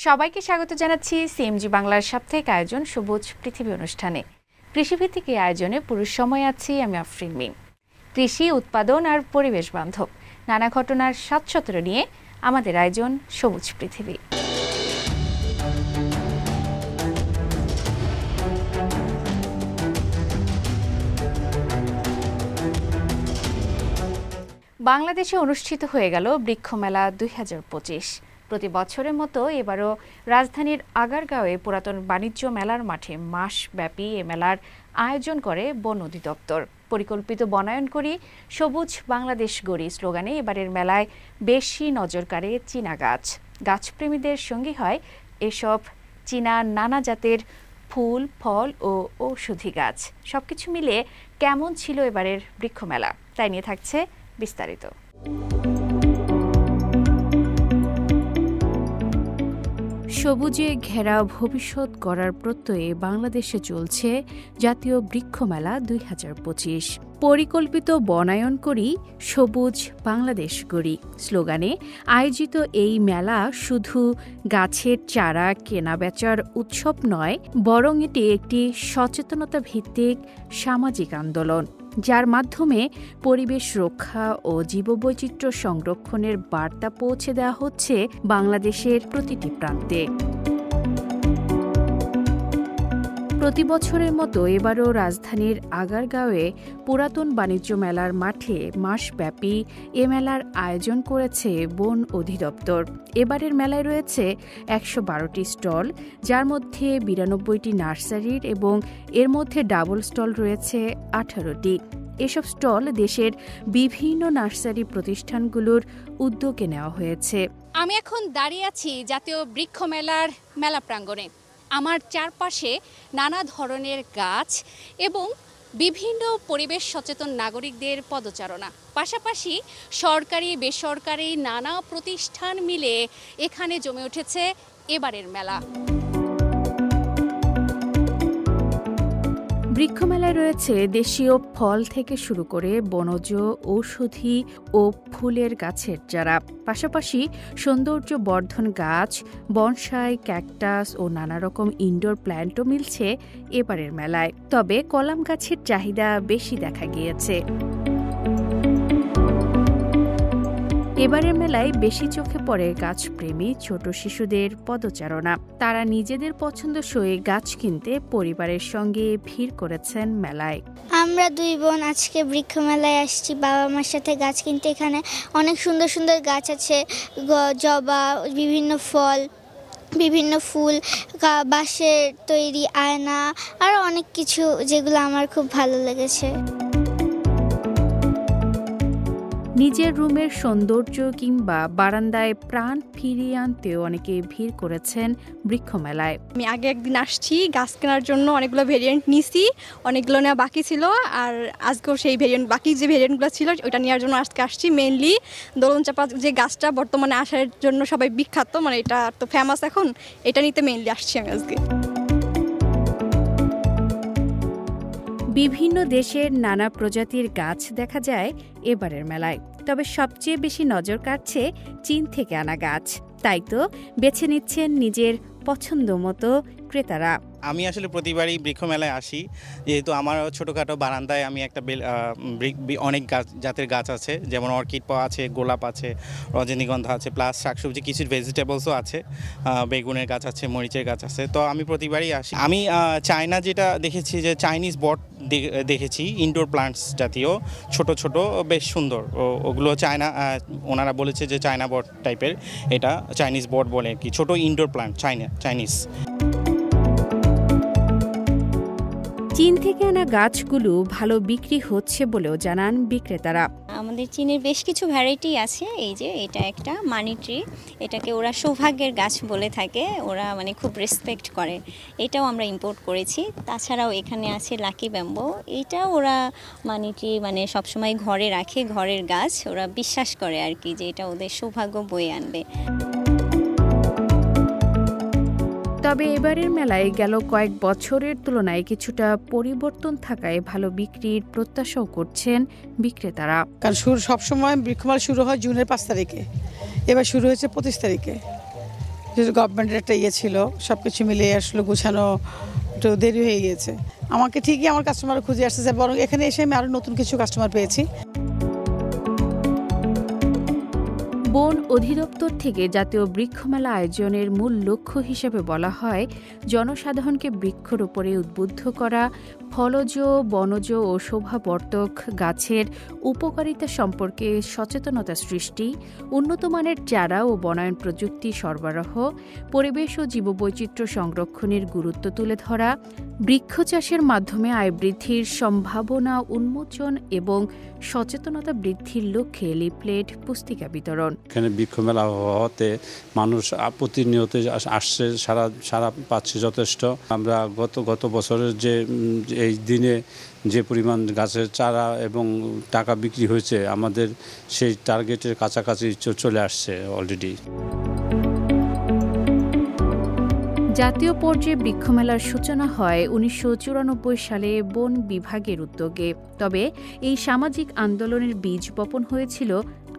সবাইকে স্বাগত জানাচ্ছি সিএমজি বাংলার সাপ্তাহিক আয়োজন সবুজ পৃথিবী অনুষ্ঠানে। কৃষিভিত্তিক এই আয়োজনে পুরো সময় আছি আমি আফরিন মিম। কৃষি উৎপাদন আর পরিবেশ বান্ধব নানা ঘটনার স্বাদসত্র নিয়ে আমাদের আয়োজন সবুজ পৃথিবী। বাংলাদেশে অনুষ্ঠিত হয়ে গেল বৃক্ষমেলা 2025। প্রতি বছরের মতো এবারও রাজধানীর আগারগাঁওয়ে পুরাতন বাণিজ্য মেলার মাঠে মাসব্যাপী এ মেলার আয়োজন করে বন অধিদপ্তর। পরিকল্পিত বনায়ন করি সবুজ বাংলাদেশ গড়ি স্লোগানে এবারের মেলায় বেশি নজর কাড়ে চীনা গাছ। গাছপ্রেমীদের সঙ্গী হয় এসব চীনা নানা জাতের ফুল, ফল ও ঔষধি গাছ। সবকিছু মিলিয়ে কেমন ছিল এবারের বৃক্ষমেলা, তাই নিয়ে থাকছে বিস্তারিত। সবুজে ঘেরা ভবিষ্যৎ গড়ার প্রত্যয়ে বাংলাদেশে চলছে জাতীয় বৃক্ষমেলা 2025। পরিকল্পিত বনায়ন করি সবুজ বাংলাদেশ গড়ি স্লোগানে আয়োজিত এই মেলা শুধু গাছের চারা কেনাবেচার উৎসব নয়, বরং এটি একটি সচেতনতা ভিত্তিক সামাজিক আন্দোলন, যার মাধ্যমে পরিবেশ রক্ষা ও জীববৈচিত্র্য সংরক্ষণের বার্তা পৌঁছে দেওয়া হচ্ছে বাংলাদেশের প্রতিটি প্রান্তে। প্রতি বছরের মতো এবারও রাজধানীর আগারগাঁওয়ে পুরাতন বাণিজ্য মেলার মাঠে মাসব্যাপী এ মেলার আয়োজন করেছে বন অধিদপ্তর। এবারের মেলায় রয়েছে 112টি স্টল, যার মধ্যে 92টি নার্সারির এবং এর মধ্যে ডাবল স্টল রয়েছে 18টি। এসব স্টল দেশের বিভিন্ন নার্সারি প্রতিষ্ঠানগুলোর উদ্যোগে নেওয়া হয়েছে। আমি এখন দাঁড়িয়ে আছি জাতীয় বৃক্ষ মেলার মেলা প্রাঙ্গণে। আমার চারপাশে নানা ধরনের গাছ এবং বিভিন্ন পরিবেশ সচেতন নাগরিকদের পদচারণা, পাশাপাশি সরকারি বেসরকারি নানা প্রতিষ্ঠান মিলে এখানে জমে উঠেছে এবারের মেলা। বৃক্ষমেলায় রয়েছে দেশীয় ফল থেকে শুরু করে বনজ ঔষধি ও ফুলের গাছের চারা, পাশাপাশি সৌন্দর্য বর্ধন গাছ, বনসাই, ক্যাকটাস ও নানা রকম ইনডোর প্ল্যান্টও মিলছে এবারের মেলায়। তবে কলাম গাছের চাহিদা বেশি দেখা গিয়েছে। এবারের মেলায় বেশি চোখে পড়ে গাছপ্রেমী ছোট শিশুদের পদচারণা। তারা নিজেদের পছন্দসই গাছ কিনতে পরিবারের সঙ্গে ভিড় করেছেন মেলায়। আমরা দুই বোন আজকে বৃক্ষ মেলায় আসছি বাবা মার সাথে গাছ কিনতে। এখানে অনেক সুন্দর সুন্দর গাছ আছে, জবা, বিভিন্ন ফল, বিভিন্ন ফুল, বাঁশের তৈরি আয়না, আর অনেক কিছু যেগুলো আমার খুব ভালো লেগেছে। নিজের রুমের সৌন্দর্য কিংবা বারান্দায় প্রাণ ফিরিয়ে আনতেও অনেকে ভিড় করেছেন বৃক্ষমেলায়। আমি আগে একদিন আসছি গাছ কেনার জন্য, অনেকগুলো ভেরিয়েন্ট নিছি, অনেকগুলো নেওয়া বাকি ছিল, আর আজকেও সেই বাকি যে ভেরিয়েন্টগুলো ছিল ওইটা নেওয়ার জন্য আজকে আসছি। মেইনলি দোলন চাপা যে গাছটা বর্তমানে আসার জন্য সবাই বিখ্যাত, মানে এটা তো ফেমাস এখন, এটা নিতে মেইনলি আসছি আমি আজকে। বিভিন্ন দেশের নানা প্রজাতির গাছ দেখা যায় এবারের মেলায়, তবে সবচেয়ে বেশি নজর কাড়ছে চীন থেকে আনা গাছ। তাই তো বেছে নিচ্ছেন নিজের পছন্দ মতো ক্রেতারা। আমি আসলে প্রতিবারই বৃক্ষ মেলায় আসি, যেহেতু আমার ছোটোখাটো বারান্দায় আমি একটা অনেক জাতের গাছ আছে, যেমন অর্কিড আছে, গোলাপ আছে, রজনীগন্ধা আছে, প্লাস শাকসবজি কিছু ভেজিটেবলসও আছে, বেগুনের গাছ আছে, মরিচের গাছ আছে। তো আমি প্রতিবারই আসি। আমি চায়না যেটা দেখেছি যে চাইনিজ বট দেখেছি, ইনডোর প্লান্টস জাতীয় ছোট ছোট, বেশ সুন্দর। ওগুলো চায়না, ওনারা বলেছে যে চায়না বট টাইপের, এটা চাইনিজ বট বলে কি, ছোট ইনডোর প্লান্ট চাইনিজ। চীন থেকে আনা গাছগুলো ভালো বিক্রি হচ্ছে বলেও জানান বিক্রেতারা। আমাদের চীনের বেশ কিছু ভ্যারাইটি আছে। এই যে এটা একটা মানি ট্রি, এটাকে ওরা সৌভাগ্যের গাছ বলে থাকে, ওরা মানে খুব রেসপেক্ট করে। এটাও আমরা ইম্পোর্ট করেছি। তাছাড়াও এখানে আছে লাকি ব্যাম্বো, এইটাও ওরা মানি ট্রি মানে সবসময় ঘরে রাখে, ঘরের গাছ, ওরা বিশ্বাস করে আর কি যে এটা ওদের সৌভাগ্য বয়ে আনবে। তবে এবারের মেলায় গেল কয়েক বছরের তুলনায় কিছুটা পরিবর্তন থাকায় ভালো বিক্রির প্রত্যাশাও করছেন বিক্রেতারা। কারণ সবসময় বৃক্ষমেলা শুরু হয় জুনের 5 তারিখে, এবার শুরু হয়েছে 25 তারিখে। কিছু গভর্নমেন্টের একটা ইয়ে ছিল, সব কিছু মিলিয়ে আসলে গুছানো একটু দেরি হয়ে গিয়েছে। আমাকে ঠিকই আমার কাস্টমার খুঁজে আসতেছে, বরং এখানে এসে আমি আরও নতুন কিছু কাস্টমার পেয়েছি। বন অধিদপ্তর থেকে জাতীয় বৃক্ষমেলা আয়োজনের মূল লক্ষ্য হিসেবে বলা হয় জনসাধারণকে বৃক্ষরোপণে উদ্বুদ্ধ করা, ফলজ, বনজ ও শোভাবর্ধক গাছের উপকারিতা সম্পর্কে সচেতনতা সৃষ্টি, উন্নত মানের চারা ও বনায়ন প্রযুক্তি সরবরাহ, পরিবেশ ও জীববৈচিত্র্য সংরক্ষণের গুরুত্ব তুলে ধরা, বৃক্ষ চাষের মাধ্যমে আয় বৃদ্ধির সম্ভাবনা উন্মোচন এবং সচেতনতা বৃদ্ধির লক্ষ্যে লিফলেট, পুস্তিকা বিতরণ। এখানে বৃক্ষমেলা হওয়াতে মানুষ প্রতিনিয়ত আসছে, সারা পাচ্ছে যথেষ্ট। আমরা গত বছরের যে এই দিনে যে পরিমাণ গাছের চারা এবং টাকা বিক্রি হয়েছে, আমাদের সেই টার্গেটের কাছাকাছি চলে আসছে অলরেডি। জাতীয় পর্যায়ে বৃক্ষমেলার সূচনা হয় ১৯৯৪ সালে বন বিভাগের উদ্যোগে। তবে এই সামাজিক আন্দোলনের বীজ বপন হয়েছিল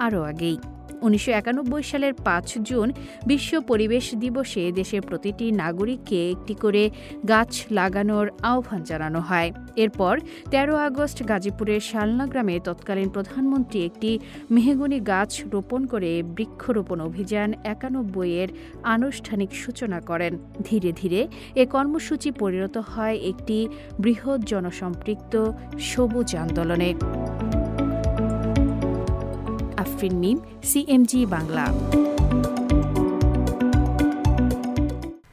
আরও আগেই। ১৯৯১ সালের ৫ জুন বিশ্ব পরিবেশ দিবসে দেশের প্রতিটি নাগরিককে একটি করে গাছ লাগানোর আহ্বান জানানো হয়। এরপর ১৩ আগস্ট গাজীপুরের শালনা গ্রামে তৎকালীন প্রধানমন্ত্রী একটি মেহগনি গাছ রোপণ করে বৃক্ষরোপণ অভিযান ৯১-এর আনুষ্ঠানিক সূচনা করেন। ধীরে ধীরে এ কর্মসূচি পরিণত হয় একটি বৃহৎ জনসম্পৃক্ত সবুজ আন্দোলনে। আফরিন মিম, সিএমজি বাংলা।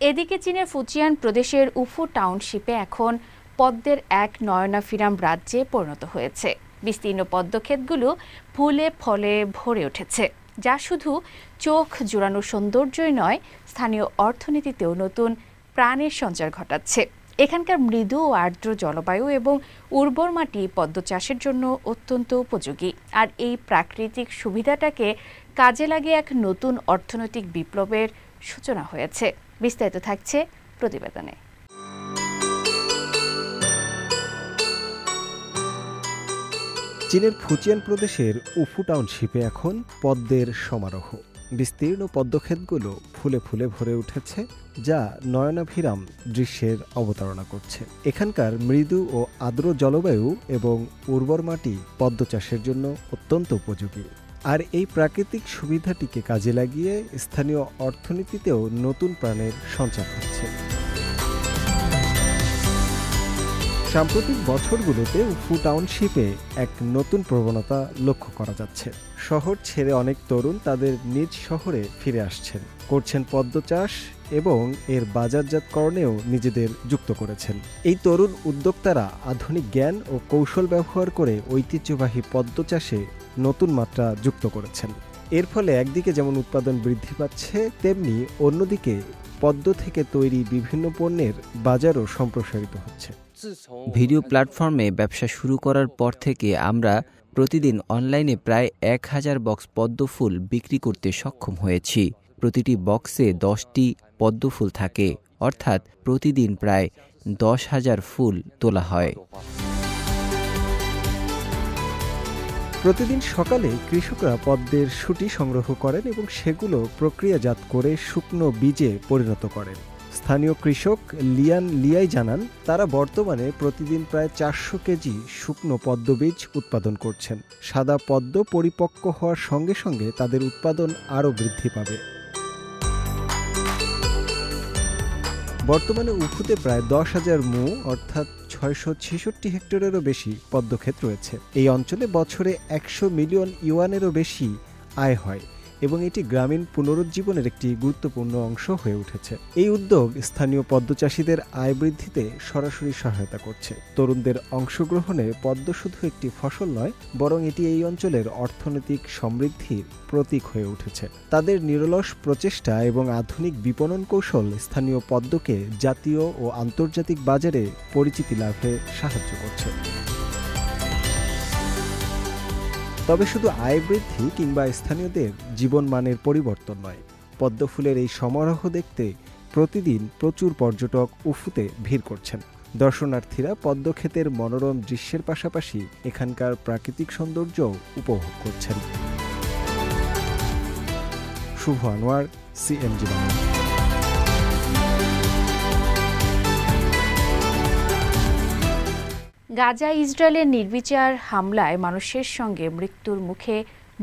এদিকে চীনের ফুজিয়ান প্রদেশের উফু টাউনশিপে এখন পদ্মের এক নয়নাভিরাম রাজ্যে পরিণত হয়েছে। বিস্তীর্ণ পদ্মক্ষেতগুলো ফুলে ফলে ভরে উঠেছে, যা শুধু চোখ জুড়ানো সৌন্দর্যই নয়, স্থানীয় অর্থনীতিতেও নতুন প্রাণের সঞ্চার ঘটাচ্ছে। এখানকার মৃদু ও আর্দ্র জলবায়ু এবং উর্বর মাটি পদ্ম চাষের জন্য অত্যন্ত উপযোগী। আর এই প্রাকৃতিক সুবিধাটাকে কাজে লাগিয়ে এক নতুন অর্থনৈতিক বিপ্লবের সূচনা হয়েছে। বিস্তারিত থাকছে প্রতিবেদনে। চীনের ফুজিয়ান প্রদেশের উফু টাউনশিপে এখন পদ্মের সমারোহ। বিস্তীর্ণ পদ্মক্ষেতগুলো ফুলে ফুলে ভরে উঠেছে, যা নয়নাভিরাম দৃশ্যের অবতারণা করছে। এখানকার মৃদু ও আর্দ্র জলবায়ু এবং উর্বর মাটি পদ্ম চাষের জন্য অত্যন্ত উপযোগী। আর এই প্রাকৃতিক সুবিধাটিকে কাজে লাগিয়ে স্থানীয় অর্থনীতিতেও নতুন প্রাণের সঞ্চার হচ্ছে। সাম্প্রতিক বছরগুলোতে উফু টাউনশিপে এক নতুন প্রবণতা লক্ষ্য করা যাচ্ছে। শহর ছেড়ে অনেক তরুণ তাদের নিজ শহরে ফিরে আসছেন, করছেন পদ্ম চাষ এবং এর বাজারজাতকরণেও নিজেদের যুক্ত করেছেন। এই তরুণ উদ্যোক্তারা আধুনিক জ্ঞান ও কৌশল ব্যবহার করে ঐতিহ্যবাহী পদ্ম চাষে নতুন মাত্রা যুক্ত করেছেন। এর ফলে একদিকে যেমন উৎপাদন বৃদ্ধি পাচ্ছে, তেমনি অন্যদিকে পদ্ম থেকে তৈরি বিভিন্ন পণ্যের বাজারও সম্প্রসারিত হচ্ছে। ভিডিও প্ল্যাটফর্মে ব্যবসা শুরু করার পর থেকে আমরা প্রতিদিন অনলাইনে প্রায় ১,০০০ বক্স পদ্ম ফুল বিক্রি করতে সক্ষম হয়েছি। প্রতিটি বক্সে 10টি পদ্ম ফুল থাকে, অর্থাৎ প্রতিদিন প্রায় 10,০০০ ফুল তোলা হয়। প্রতিদিন সকালে কৃষকরা পদ্মের শুটি সংগ্রহ করেন এবং সেগুলো প্রক্রিয়াজাত করে শুকনো বীজে পরিণত করেন। স্থানীয় কৃষক লিয়ান লিয়াই জানান, তারা বর্তমানে প্রতিদিন প্রায় 400 কেজি শুকনো পদ্ম বীজ উৎপাদন করছেন। সাদা পদ্ম পরিপক্ক হওয়ার সঙ্গে সঙ্গে তাদের উৎপাদন আরও বৃদ্ধি পাবে। বর্তমানে উফুতে প্রায় 10,000 মু অর্থাৎ 666 হেক্টরেরও বেশি পদ্মক্ষেত রয়েছে। এই অঞ্চলে বছরে 100 মিলিয়ন ইউয়ানেরও বেশি আয় হয় এবং এটি গ্রামীণ পুনরুজ্জীবনের একটি গুরুত্বপূর্ণ অংশ হয়ে উঠেছে। এই উদ্যোগ স্থানীয় পদ্ম চাষীদের আয় বৃদ্ধিতে সরাসরি সহায়তা করছে। তরুণদের অংশগ্রহণে পদ্ম শুধু একটি ফসল নয়, বরং এটি এই অঞ্চলের অর্থনৈতিক সমৃদ্ধির প্রতীক হয়ে উঠেছে। তাদের নিরলস প্রচেষ্টা এবং আধুনিক বিপণন কৌশল স্থানীয় পদ্মকে জাতীয় ও আন্তর্জাতিক বাজারে পরিচিতি লাভে সাহায্য করছে। তবে শুধু আয় বৃদ্ধি কিংবা স্থানীয়দের জীবনমানের পরিবর্তন নয়, পদ্ম ফুলের এই সমারোহ দেখতে প্রতিদিন প্রচুর পর্যটক উফুতে ভিড় করছেন। দর্শনার্থীরা পদ্মক্ষেতের মনোরম দৃশ্যের পাশাপাশি এখানকার প্রাকৃতিক সৌন্দর্যও উপভোগ করছেন। শুভ আনোয়ার, সিএমজি বাংলা। গাজায় ইসরায়েলের নির্বিচার হামলায় মানুষের সঙ্গে মৃত্যুর মুখে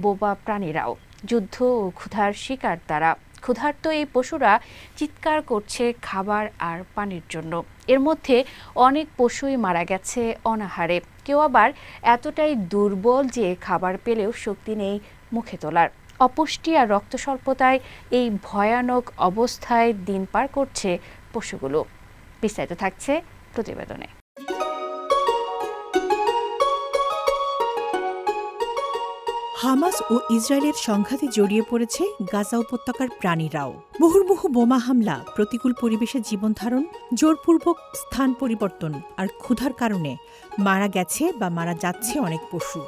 বোবা প্রাণীরাও। যুদ্ধ ও ক্ষুধার শিকার তারা। ক্ষুধার্ত এই পশুরা চিৎকার করছে খাবার আর পানির জন্য। এর মধ্যে অনেক পশুই মারা গেছে অনাহারে, কেউ আবার এতটাই দুর্বল যে খাবার পেলেও শক্তি নেই মুখে তোলার। অপুষ্টি আর রক্ত স্বল্পতায় এই ভয়ানক অবস্থায় দিন পার করছে পশুগুলো। বিস্তারিত থাকছে প্রতিবেদনে। হামাস ও ইসরায়েলের সংঘাতে জড়িয়ে পড়েছে গাজা উপত্যকার প্রাণীরাও। মুহুর্মুহু বোমা হামলা, প্রতিকূল পরিবেশে জীবনধারণ, জোরপূর্বক স্থান পরিবর্তন আর ক্ষুধার কারণে মারা গেছে বা মারা যাচ্ছে অনেক পশু।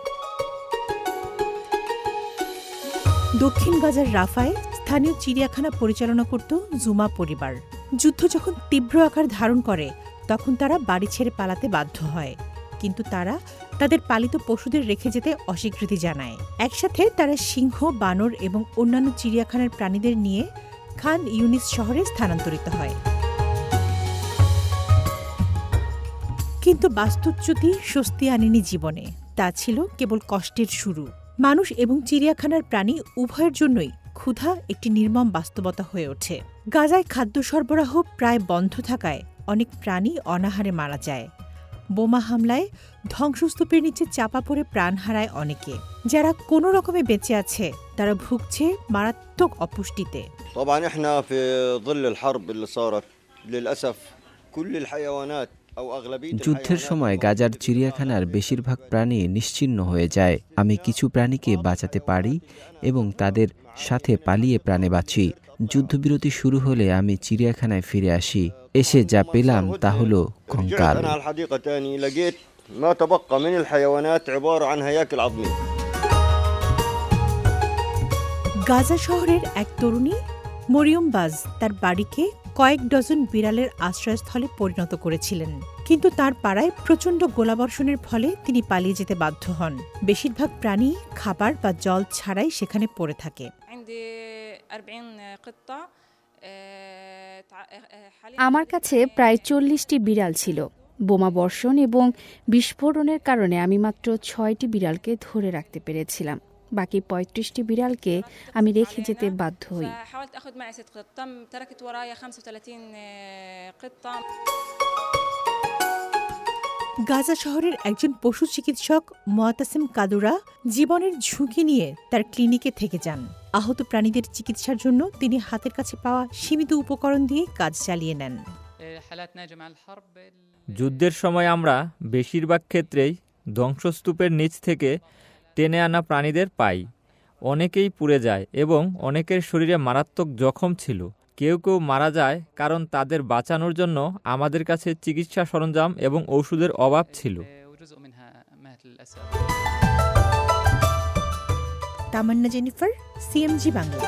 দক্ষিণ গাজার রাফায় স্থানীয় চিড়িয়াখানা পরিচালনা করত জুমা পরিবার। যুদ্ধ যখন তীব্র আকার ধারণ করে তখন তারা বাড়ি ছেড়ে পালাতে বাধ্য হয়, কিন্তু তারা তাদের পালিত পশুদের রেখে যেতে অস্বীকৃতি জানায়। একসাথে তারা সিংহ, বানর এবং অন্যান্য চিড়িয়াখানার প্রাণীদের নিয়ে খান ইউনিস শহরে স্থানান্তরিত হয়। কিন্তু বাস্তুচ্যুতি স্বস্তি আনেনি জীবনে। তা ছিল কেবল কষ্টের শুরু। মানুষ এবং চিড়িয়াখানার প্রাণী উভয়ের জন্যই ক্ষুধা একটি নির্মম বাস্তবতা হয়ে ওঠে। গাজায় খাদ্য সরবরাহ প্রায় বন্ধ থাকায় অনেক প্রাণী অনাহারে মারা যায়। বোমা হামলায় ধ্বংসস্তূপের নিচে চাপা পড়ে প্রাণ হারায় অনেকে। যারা কোনো রকমে বেঁচে আছে তারা ভুগছে মারাত্মক অপুষ্টিতে। طبعا احنا في ظل الحرب اللي صارت للاسف كل الحيوانات او اغلبيه যুদ্ধের সময় গাজার চিড়িয়াখানার বেশিরভাগ প্রাণী নিশ্চিহ্ন হয়ে যায়। আমি কিছু প্রাণীকে বাঁচাতে পারি এবং তাদের সাথে পালিয়ে প্রাণে বাঁচি। যুদ্ধবিরতি শুরু হলে আমি চিড়িয়াখানায় ফিরে আসি। এসে যা পেলাম তা হলো কঙ্কাল। গাজা শহরের এক তরুণী মরিয়ম বাজ তার বাড়িকে কয়েক ডজন বিড়ালের আশ্রয়স্থলে পরিণত করেছিলেন, কিন্তু তার পাড়ায় প্রচণ্ড গোলাবর্ষণের ফলে তিনি পালিয়ে যেতে বাধ্য হন। বেশিরভাগ প্রাণী খাবার বা জল ছাড়াই সেখানে পড়ে থাকে। আমার কাছে প্রায় 40টি বিড়াল ছিল। বোমা বর্ষণ এবং বিস্ফোরণের কারণে আমি মাত্র 6টি বিড়ালকে ধরে রাখতে পেরেছিলাম। বাকি 35টি বিড়ালকে আমি রেখে যেতে বাধ্য হই। গাজা শহরের একজন পশু চিকিৎসক মুআতাসিম কাদুরা জীবনের ঝুঁকি নিয়ে তার ক্লিনিকে থেকে যান। আহত প্রাণীদের চিকিৎসার জন্য তিনি হাতের কাছে পাওয়া সীমিত উপকরণ দিয়ে কাজ চালিয়ে নেন। যুদ্ধের সময় আমরা বেশিরভাগ ক্ষেত্রেই ধ্বংসস্তূপের নিচ থেকে টেনে আনা প্রাণীদের পাই। অনেকেই পুড়ে যায় এবং অনেকের শরীরে মারাত্মক জখম ছিল। কেউ কেউ মারা যায় কারণ তাদের বাঁচানোর জন্য আমাদের কাছে চিকিৎসা সরঞ্জাম এবং ঔষধের অভাব ছিল। তামান্না জেনিফার, সিএমজি বাংলা।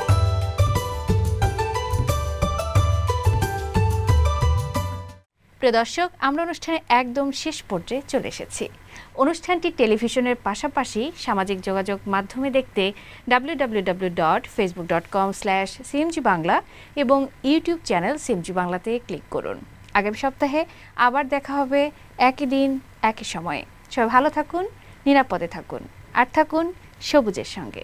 প্রিয় দর্শক, আমরা অনুষ্ঠানে একদম শেষ পর্যায়ে চলে এসেছি। অনুষ্ঠানটি টেলিভিশনের পাশাপাশি সামাজিক যোগাযোগ মাধ্যমে দেখতে www.facebook.com/cmg বাংলা এবং ইউটিউব চ্যানেল সিএমজি বাংলাতে ক্লিক করুন। আগামী সপ্তাহে আবার দেখা হবে একই দিন একই সময়ে। সবাই ভালো থাকুন, নিরাপদে থাকুন আর থাকুন সবুজের সঙ্গে।